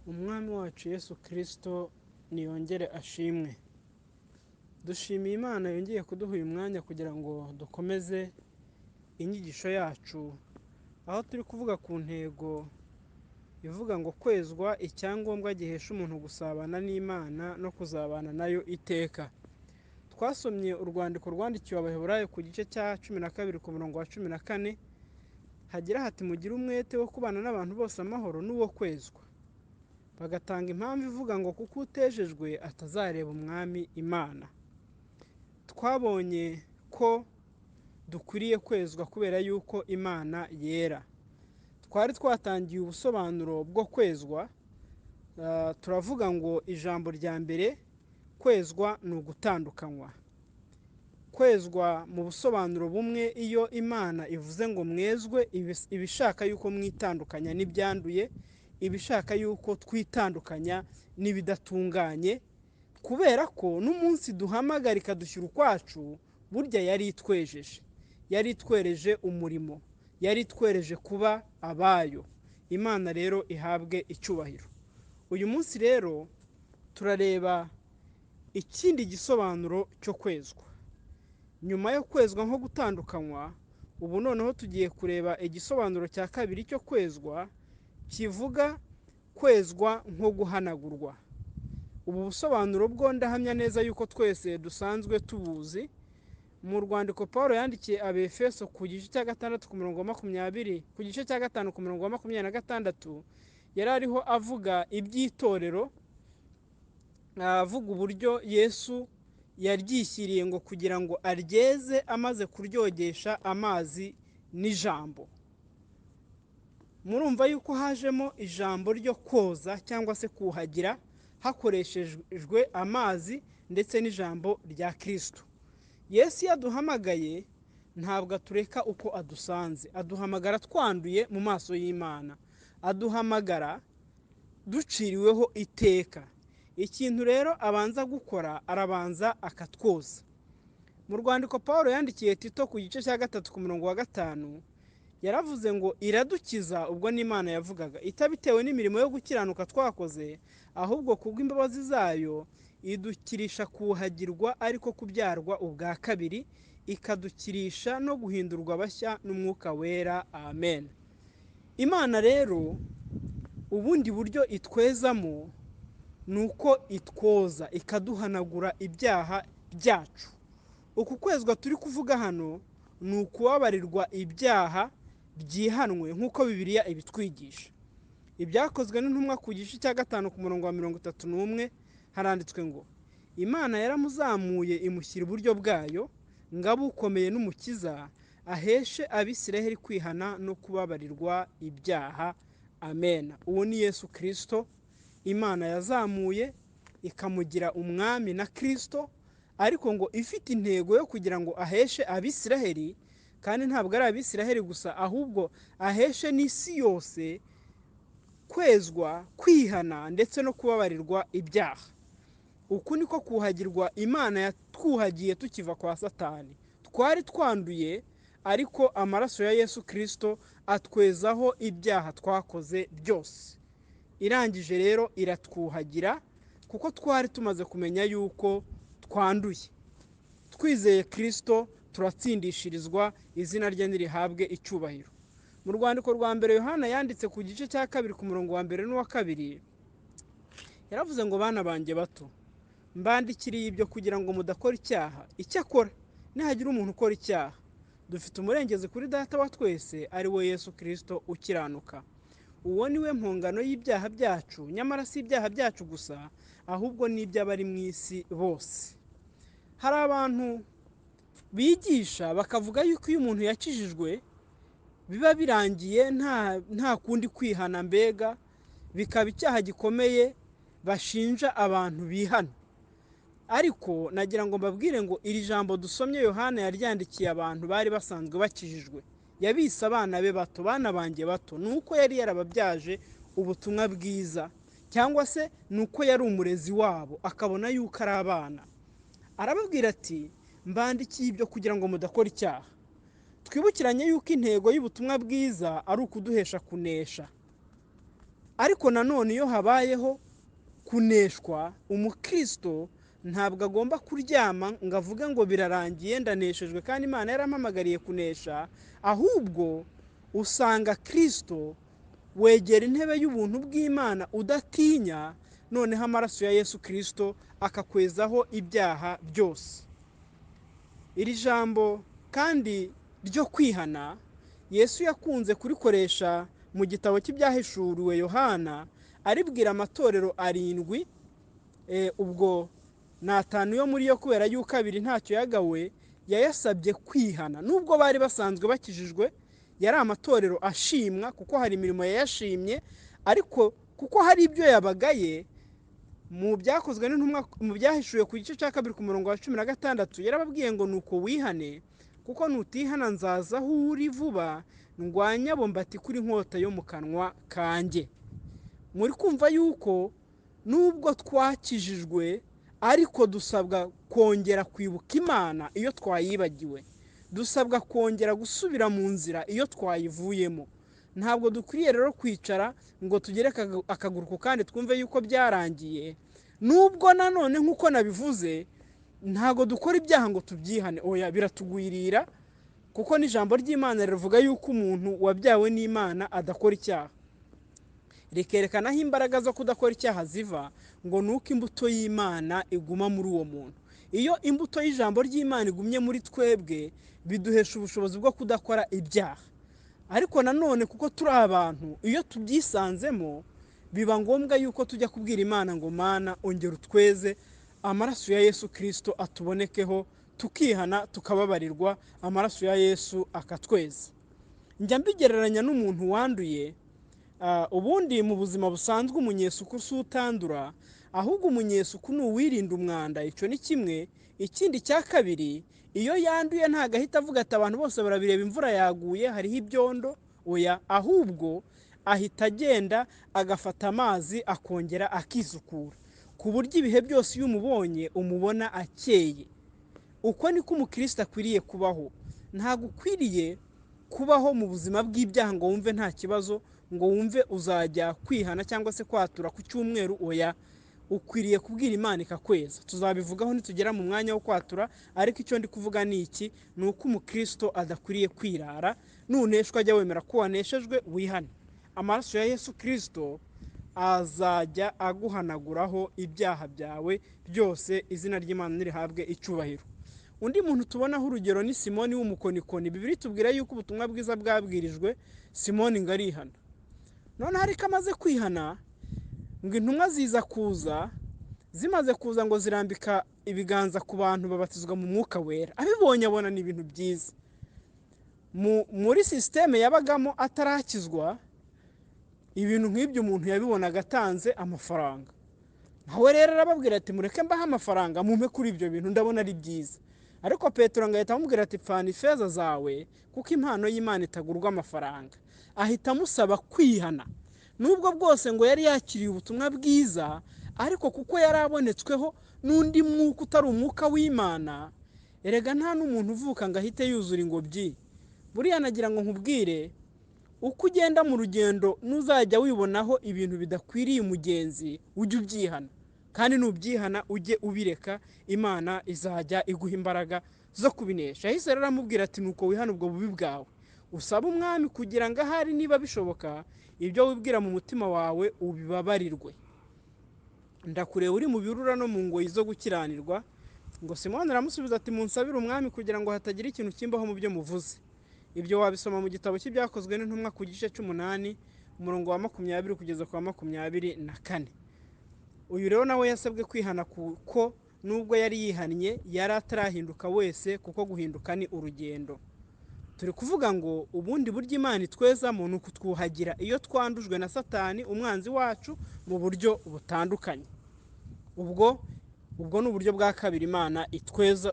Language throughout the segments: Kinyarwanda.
Umwami wacu Yesu Kristo niyongere ashimwe. Dushimiye Imana yongeye kuduha uyu mwanya kugira ngo dukomeze inyigisho yacu, aho turi kuvuga ku ntego ivuga ngo kwezwa icyangombwa gihesha umuntu gusabana n'Imana no kuzabana nayo iteka. Twasomye urwandiko rwandikiwe Abaheburayo ku gice cya 12 ku murongo wa 14, hagira hati mugire umwete wo kubana n'abantu bose amahoro n'uwo kwezwa. Bagatanga impamvu ivuga ngo kuko utejejwe atazareba umwami Imana. Twabonye ko dukwiriye kwezwa kubera yuko Imana yera. Twari twatangiye ubusobanuro bwo kwezwa, turavuga ngo ijambo rya mbere kwezwa ni ugutandukanywa. Kwezwa mu busobanuro bumwe, iyo Imana ivuze ngo mwezwe, ibishaka yuko mwitandukanya n'ibyanduye, ibishaka yuko twitandukanya n'ibidatunganye, kubera ko n'umunsi duhamagara ikadushyira ukwacu, burya yari itwejeje, yari itwereje umurimo, yari itwereje kuba abayo. Imana rero ihabwe icyubahiro. Uyu munsi rero turareba ikindi gisobanuro cyo kwezwa. Nyuma yo kwezwa nko gutandukanywa, ubu noneho tugiye kureba igisobanuro cya kabiri cyo kwezwa, kivuga kwezwa nko guhanagurwa. Ubu busobanuro bwo ndahamya neza yuko twese dusanzwe tubuzi. Mu rwandiko Pawulo yandikiye Abefeso ku gice cya 6 ku murongo wa 20, ku gice cya 5 ku murongo wa 26, yari ariho avuga iby'itorero, avuga uburyo Yesu yaryishyiriye ngo kugira ngo aryeze amaze kuryogesha amazi n'ijambo. Murumva yuko hajemo ijambo ryo koza cyangwa se kuhagira hakoreshejwe amazi ndetse n'ijambo rya Kristo. Yesu yaduhamagaye ntabwo atureka uko adusanze, aduhamagara twanduye mu maso y'Imana, aduhamagara duciriweho iteka. Ikintu rero abanza gukora, arabanza akatwoza. Mu rwandiko Pawulo yandikiye Tito ku gice cya 3 ku murongo wa 5, yaravuze ngo iradukiza, ubwo n'Imana yavugaga, itabitewe n'imirimo yo gukiranuka twakoze, ahubwo kubw'imbabazi zayo idukirisha kuhagirwa, ariko kubyarwa ubwa kabiri, ikadukirisha no guhindurwa bashya n'Umwuka Wera. Amen. Imana rero ubundi buryo itwezamo ni uko itwoza, ikaduhanagura ibyaha byacu. Uku kwezwa turi kuvuga hano ni ukubabarirwa ibyaha byihanwe nk'uko Bibiliya ibitwigisha. Ibyakozwe n'intumwa ku gice cya 5 ku murongo wa 31 haranditswe ngo Imana yaramuzamuye imushyira iburyo bwayo, ngo abe ukomeye n'umukiza, aheshe Abisiraheli kwihana no kubabarirwa ibyaha. Amen. Uwo ni Yesu Kristo. Imana yazamuye ikamugira umwami na Kristo, ariko ngo ifite intego yo kugira ngo aheshe Abisiraheli, kandi ntabwo ari Abisiraheli gusa, ahubwo aheshe n'isi yose kwezwa, kwihana ndetse no kubabarirwa ibyaha. Uku niko kuhagirwa Imana yatwuhagiye tukiva kwa Satani. Twari twanduye, ariko amaraso ya Yesu Kristo atwezaho ibyaha twakoze byose. Irangije rero iratwuhagira, kuko twari tumaze kumenya yuko twanduye. Twizeye Kristo turatsindishirizwa, izina rye nirihabwe icyubahiro. Mu rwandiko rwa mbere Yohana yanditse ku gice cya 2 ku murongo wa 1 n'uwa 2, yaravuze ngo bana banjye bato, mbandikiriye ibyo kugira ngo mudakora icyaha. Icyakora nihagira umuntu ukora icyaha, dufite umurengezi kuri Data wa twese, ari we Yesu Kristo ukiranuka. Uwo ni we mpongano y'ibyaha byacu, nyamara si ibyaha byacu gusa, ahubwo n'iby'abari mu isi bose. Hari abantu bigisha bakavuga yuko iyo umuntu yakijijwe biba birangiye, nta kundi kwihana, mbega bikaba icyaha gikomeye bashinja abantu bihana. Ariko nagira ngo mbabwire ngo iri jambo dusomye Yohana yaryandikiye abantu bari basanzwe bakijijwe. Yabise abana be bato, bana banjye bato, nuko yari yarababyaje ubutumwa bwiza, cyangwa se nuko yari umurezi wabo, akabona yuko ari abana. Arababwira ati mbandikiye ibyo kugira ngo mudakora icyaha. Twibukiranye yuko intego y'ubutumwa bwiza ari ukuduhesha kunesha. ariko nanone iyo habayeho kuneshwa, umukristo ntabwo agomba kuryama ngo avuge ngo birarangiye ndaneshejwe kandi Imana yarampamagariye kunesha, ahubwo usanga Kristo wegera intebe y'ubuntu bw'Imana udatinya, noneho amaraso ya Yesu Kristo akakwezaho ibyaha byose. Iri jambo kandi ryo kwihana Yesu yakunze kurikoresha mu gitabo cy'ibyahishuriwe Yohana aribwira amatorero 7, ubwo ni 5 yo muri yo kubera yuko 2 ntacyo yagawe, yayasabye kwihana. Nubwo bari basanzwe bakijijwe, yari amatorero ashimwa kuko hari imirimo yayashimye, ariko kuko hari ibyo yabagaye, mu byakozwe n'intumwa mu byahishuye ku gice cya 2 ku murongo wa 16 yarababwiye ngo nuko wihane, kuko nutihana nzaza aho uri vuba, ndwanya abo mbatikura inkota yo mu kanwa kanjye. Muri kumva yuko nubwo twakijijwe ariko dusabwa kongera kwibuka Imana iyo twayibagiwe, dusabwa kongera gusubira mu nzira iyo twayivuyemo. Ntabwo dukwiriye rero kwicara ngo tugere akaguru kandi twumve yuko byarangiye, nubwo nanone nk'uko nabivuze ntabwo dukora ibyaha ngo tubyihane, oya biratugwirira, kuko n'ijambo ry'Imana rivuga yuko umuntu wabyawe n'Imana adakora icyaha. Rikerekana aho imbaraga zo kudakora icyaha ziva, ngo nuko imbuto y'Imana iguma muri uwo muntu. Iyo imbuto y'ijambo ry'Imana igumye muri twebwe, biduhesha ubushobozi bwo kudakora ibyaha. Ariko nanone kuko turi abantu, iyo tubyisanzemo biba ngombwa yuko tujya kubwira Imana ngo Mana ongera utweze, amaraso ya Yesu Kristo atubonekeho, tukihana tukababarirwa, amaraso ya Yesu akatweza. Njya mbigereranya n'umuntu wanduye. Ubundi mu buzima busanzwe umunyesuku si utandura, ahubwo umunyesuku ni uwirinda umwanda. Icyo ni kimwe. Ikindi cya kabiri, iyo yanduye ntago ahita avuga ati abantu bose barabireba imvura yaguye hariho ibyondo, oya, ahubwo ahita agenda agafata amazi akongera akisukura, ku buryo ibihe byose iyo umubonye umubona akeye. Uko niko umukristo akwiriye kubaho. Ntago ukwiriye kubaho mu buzima bw'ibyaha ngo wumve nta kibazo, ngo wumve uzajya kwihana cyangwa se kwatura ku cyumweru, oya. Ukwiriye kubwira Imana ikakweza. Tuzabivugaho nitugera mu mwanya wo kwatura, ariko icyo ndi kuvuga ni iki, ni uko umukristo adakwiriye kwirara. Nuneshwa ajya wemera ko waneshejwe, wihane. Amaraso ya Yesu Kristo azajya aguhanaguraho ibyaha byawe byose, izina ry'Imana nirihabwe icyubahiro. Undi muntu tubonaho urugero ni Simoni w'umukonikoni. Bibiri tubwira yuko ubutumwa bwiza bwabwirijwe Simoni ngo arihana. None ariko amaze kwihana, ngo intumwa ziza kuza, zimaze kuza ngo zirambika ibiganza ku bantu babatizwa mu mwuka wera. Abibonye abona ni ibintu byiza. Muri systeme yabagamo atarakizwa, ibintu nk'ibyo umuntu yabibonaga atanze amafaranga. Nawe rero arababwira ati mureke mbaha amafaranga mumpe kuri ibyo bintu, ndabona ari byiza. Ariko Petero ngahita amubwira ati pfana ifeza zawe, kuko impano y'Imana itagurwa amafaranga. Ahita amusaba kwihana. Nubwo bwose ngo yari yakiriye ubutumwa bwiza, ariko kuko yari abonetsweho n'undi mwuka utari umwuka w'Imana, erega nta n'umuntu uvuka ngo ahite yuzura ingobyi. Buriya nagira ngo nkubwire, uko ugenda mu rugendo nuzajya wibonaho ibintu bidakwiriye umugenzi, ujye ubyihana. Kandi nubyihana ujye ubireka, Imana izajya iguha imbaraga zo kubinesha. Yahise rero aramubwira ati nuko wihana ubwo bubi bwawe, usaba umwami kugira ngo ahari niba bishoboka ibyo wibwira mu mutima wawe ubibabarirwe. Ndakureba uri mu birura no mu ngoyi zo gukiranirwa. Ngo Simoni aramusubiza ati munsabire umwami kugira ngo hatagira ikintu kimbaho mu byo muvuze. Ibyo wabisoma mu gitabo cy'ibyakozwe n'intumwa ku gice 8 umurongo wa 20 kugeza ku wa 24. Uyu rero nawe yasabwe kwihana kuko nubwo yari yihannye yari atarahinduka wese, kuko guhinduka ni urugendo. Turi kuvuga ngo ubundi buryo Imana itwezamo ni ukutwuhagira iyo twandujwe na Satani umwanzi wacu mu buryo butandukanye. Ubwo ni uburyo bwa kabiri Imana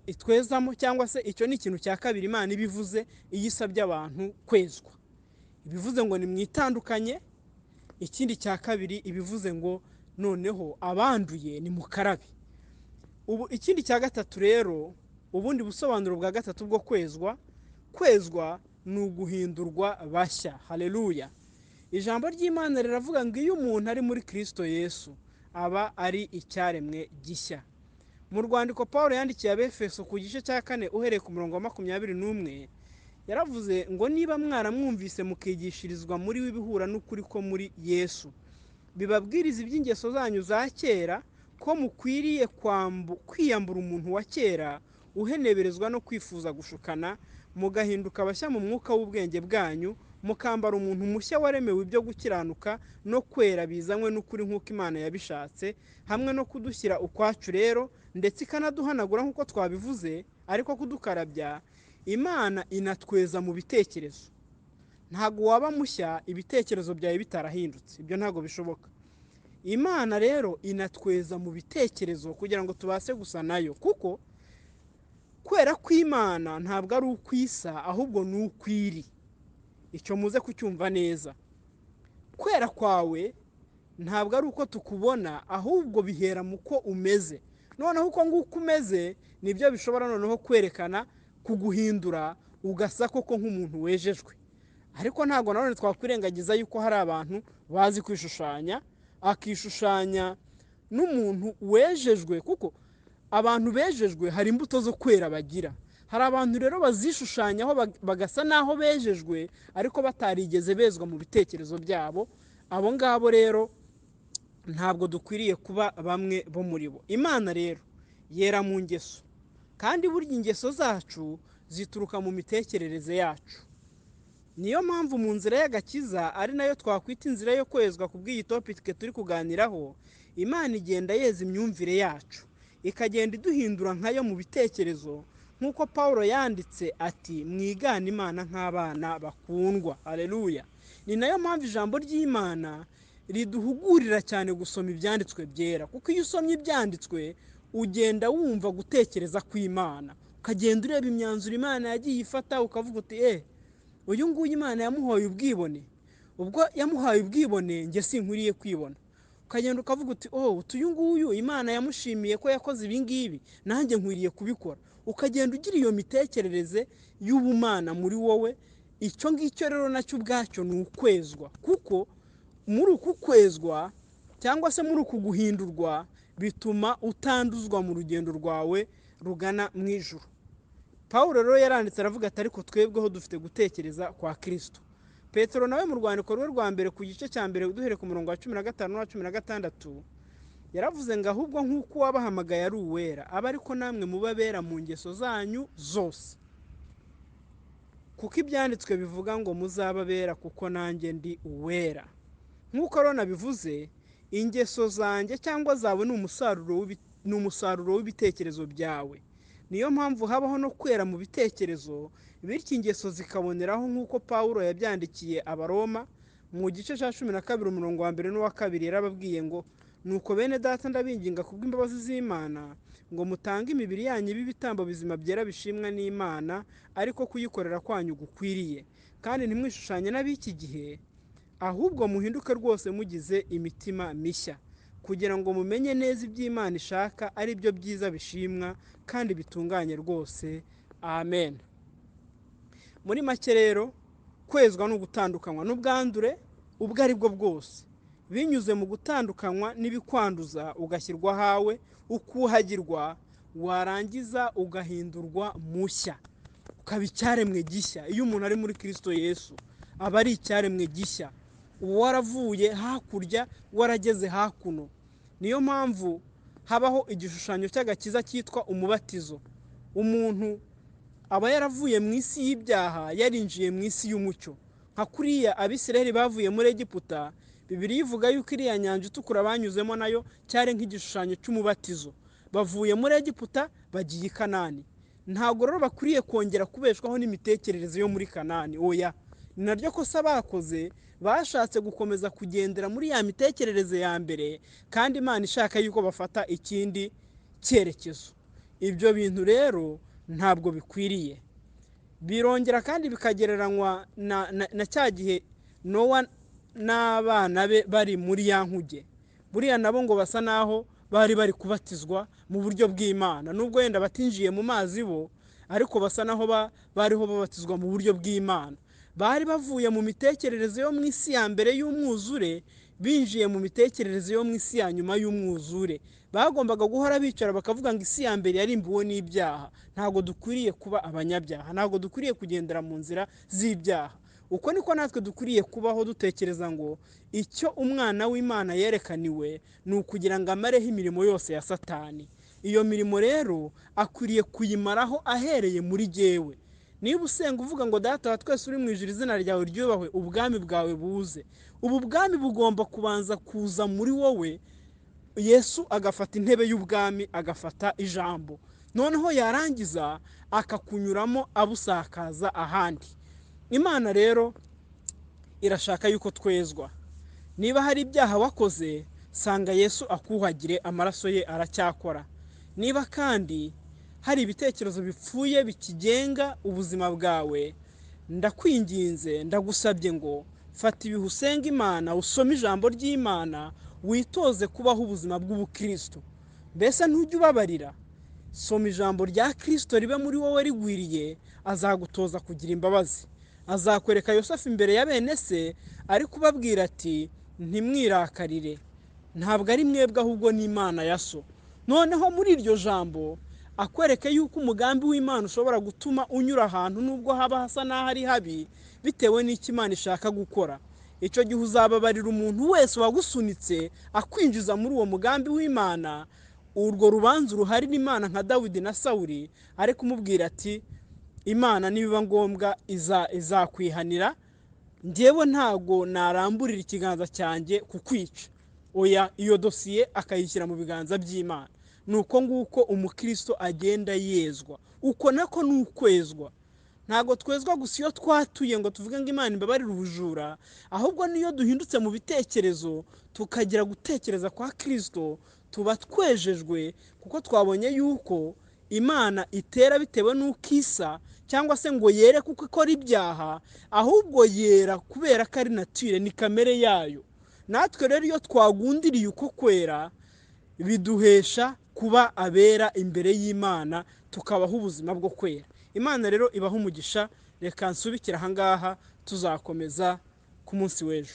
itwezamo, cyangwa se icyo ni ikintu cya kabiri Imana ibivuze iyo isabye abantu kwezwa. Ibivuze ngo ni mwitandukanye. Ikindi cya kabiri ibivuze ngo noneho abanduye ni mukarabe. Ikindi cya gatatu rero, ubundi busobanuro bwa gatatu bwo kwezwa ni uguhindurwa bashya. Haleluya. ijambo ry'Imana riravuga ngo iyo umuntu ari muri Kristo Yesu aba ari icyaremwe gishya. Mu rwandiko Pawulo yandikiye Abefeso ku gice cya 4 uhereye ku murongo wa 21 yaravuze ngo niba mwaramwumvise mukigishirizwa muri w'ibihura n'ukuri ko muri Yesu, bibabwiriza iby'ingeso zanyu za kera ko mukwiriye kwiyambura umuntu wa kera uheneberezwa no kwifuza gushukana, mugahinduka abashya mu mwuka w'ubwenge bwanyu, mukambara umuntu mushya waremewe ibyo gukiranuka no kwera bizanywe n'ukuri nk'uko Imana yabishatse, hamwe no kudushyira ukwacu rero, ndetse ikanaduhanagura nk'uko twabivuze, ariko kudukarabya. Imana inatweza mu bitekerezo. Ntabwo waba mushya ibitekerezo byawe bitarahindutse, ibyo ntabwo bishoboka. Imana rero inatweza mu bitekerezo kugira ngo tubashe gusa nayo, kuko kwera kw'Imana ntabwo ari ukwisa, ahubwo ni ukwiri. Icyo muze kucyumva neza. Kwera kwawe ntabwo ari uko tukubona, ahubwo bihera mu ko umeze. Noneho uko nguko umeze nibyo bishobora noneho kwerekana kuguhindura ugasa koko nk'umuntu wejejwe. Ariko ntabwo nanone twakwirengagiza yuko hari abantu bazi kwishushanya, akishushanya n'umuntu wejejwe, kuko abantu bejejwe hari imbuto zo kwera bagira. Hari abantu rero bazishushanyaho bagasa naho bejejwe ariko batarigeze bezwa mu bitekerezo byabo. Abo ngabo rero ntabwo dukwiriye kuba bamwe bo muri bo. Imana rero yera mu ngeso, kandi burya ingeso zacu zituruka mu mitekerereze yacu. Niyo mpamvu mu nzira y'agakiza ari nayo twakwita inzira yo kwezwa ku bw'iyi topike turi kuganiraho, Imana igenda yeza imyumvire yacu, ikagenda iduhindura nkayo mu bitekerezo, nk'uko Pawulo yanditse ati mwigane Imana nk'abana bakundwa. Haleluya. Ni nayo mpamvu ijambo ry'Imana riduhugurira cyane gusoma ibyanditswe byera, kuko iyo usomye ibyanditswe ugenda wumva gutekereza kw'Imana, ukagenda ureba imyanzuro Imana yagiye ifata, ukavuga uti uyu nguyu Imana yamuhaye ubwibone, ubwo yamuhaye ubwibone njye sinkwiriye kwibona. Ukagenda ukavuga uti uyu nguyu Imana yamushimiye ko yakoze ibi ngibi, nanjye nkwiriye kubikora. Ukagenda ugira iyo mitekerereze y'ubumana muri wowe. Icyo ngicyo rero nacyo ubwacyo ni ukwezwa, kuko muri uku kwezwa cyangwa se muri uku guhindurwa bituma utanduzwa mu rugendo rwawe rugana mu ijuru. Pawulo rero yaranditse aravuga ati ariko twebweho dufite gutekereza kwa Kristo. Petero nawe mu rwandiko rwe rwa mbere ku gice cya mbere duhere ku murongo wa 15 na 16 yaravuze ngo ahubwo nk'uko wabahamagaye ari uwera, aba ariko namwe mubabera mu ngeso zanyu zose, kuko ibyanditswe bivuga ngo muzababera kuko nanjye ndi uwera. Nk'uko rero nabivuze, ingeso zanjye cyangwa zawe ni umusaruro w'ibitekerezo byawe. Niyo mpamvu habaho no kwera mu bitekerezo, bityo ingeso zikaboneraho, nk'uko Pawulo yabyandikiye Abaroma mu gice cya 12 umurongo wa 1 n'uwa 2 yarababwiye ngo nuko bene data ndabinginga kubw'imbabazi z'Imana ngo mutange imibiri yanyu b'ibitambo bizima byera bishimwa n'Imana, ariko kuyikorera kwanyu gukwiriye. Kandi ntimwishushanye n'ab'iki gihe, ahubwo muhinduke rwose mugize imitima mishya, kugira ngo mumenye neza iby'Imana ishaka, ari byo byiza bishimwa kandi bitunganye rwose. Amen. Muri make rero, kwezwa no gutandukanywa n'ubwandure ubwo ari bwo bwose, binyuze mu gutandukanywa n'ibikwanduza ugashyirwa hawe, ukuhagirwa, warangiza ugahindurwa mushya, ukaba icyaremwe gishya. Iyo umuntu ari muri Kristo Yesu aba ari icyaremwe gishya, uba waravuye hakurya warageze hakuno. Niyo mpamvu habaho igishushanyo cy'agakiza cyitwa umubatizo. Umuntu aba yaravuye mu isi y'ibyaha yarinjiye mu isi y'umucyo, nka kuriya Abisirayeli bavuye muri Egiputa. Bibiliya ivuga yuko iriya nyanja itukura banyuzemo nayo cyari nk'igishushanyo cy'umubatizo. Bavuye muri Egiputa bagiye i Kanani. Ntabwo rero bakwiriye kongera kubeshwaho n'imitekerereze yo muri Kanani. Oya, ni naryo kosa bakoze, bashatse gukomeza kugendera muri ya mitekerereze ya mbere, kandi Imana ishaka yuko bafata ikindi cyerekezo. Ibyo bintu rero ntabwo bikwiriye. Birongera kandi bikagereranywa na cya gihe Nowa n'abana be bari muri ya nkuge. Buriya nabo ngo basa naho bari kubatizwa mu buryo bw'Imana, nubwo wenda batinjiye mu mazi bo, ariko basa naho bariho babatizwa mu buryo bw'Imana. bari bavuye mu mitekerereze yo mu isi ya mbere y'umwuzure binjiye mu mitekerereze yo mu isi ya nyuma y'umwuzure. Bagombaga guhora bicara bakavuga ngo isi ya mbere yarimbuwe n'ibyaha, ntabwo dukwiriye kuba abanyabyaha, ntabwo dukwiriye kugendera mu nzira z'ibyaha. Uko niko natwe dukwiriye kubaho dutekereza ngo icyo umwana w'Imana yerekaniwe ni ukugira ngo amareho imirimo yose ya Satani. Iyo mirimo rero akwiriye kuyimaraho ahereye muri jyewe. Niba usenga uvuga ngo Data wa twese uri mu ijuru, izina ryawe ryubahwe, ubwami bwawe buze, ubu bwami bugomba kubanza kuza muri wowe. Yesu agafata intebe y'ubwami, agafata ijambo, noneho yarangiza akakunyuramo abusakaza ahandi. Imana rero irashaka yuko twezwa. Niba hari ibyaha wakoze, sanga Yesu akuhagire, amaraso ye aracyakora. Niba kandi hari ibitekerezo bipfuye bikigenga ubuzima bwawe, ndakwinginze, ndagusabye ngo fata ibihe usenga Imana, usome ijambo ry'Imana, witoze kubaho ubuzima bw'ubukristo. Mbese ntujye ubabarira? Soma ijambo rya Kristo ribe muri wowe rigwiriye, azagutoza kugira imbabazi. Azakwereka Yosefu imbere ya bene se ari kubabwira ati ntimwirakarire, ntabwo ari mwebwe ahubwo ni Imana ya so. Noneho muri iryo jambo akwereke yuko umugambi w'Imana ushobora gutuma unyura ahantu nubwo haba hasa n'aho ari habi, bitewe n'icyo Imana ishaka gukora. Icyo gihe uzababarira umuntu wese wagusunitse akwinjiza muri uwo mugambi w'Imana. Urwo rubanza uruhari n'Imana nka Dawidi na Sawuli, ari kumubwira ati Imana nibiba ngombwa izakwihanira, njyewe ntago naramburira ikiganza cyanjye kukwica. Oya, iyo dosiye akayishyira mu biganza by'Imana. Nuko nguko umukristo agenda yezwa. Uko nako ni ukwezwa. Ntago twezwa gusa iyo twatuye ngo tuvuge ngo Imana imbabarire ubujura, ahubwo niyo duhindutse mu bitekerezo tukagira gutekereza kwa Kristo, tuba twejejwe, kuko twabonye yuko Imana itera bitewe n'uko isa, cyangwa se ngo yere kuko ikora ibyaha, ahubwo yera kubera ko ari nature, ni kamere yayo. Natwe rero iyo twagundiriye uko kwera, biduhesha kuba abera imbere y'Imana, tukabaho ubuzima bwo kwera. Imana rero ibaho umugisha. Reka nsubikira aha ngaha, tuzakomeza ku munsi w'ejo.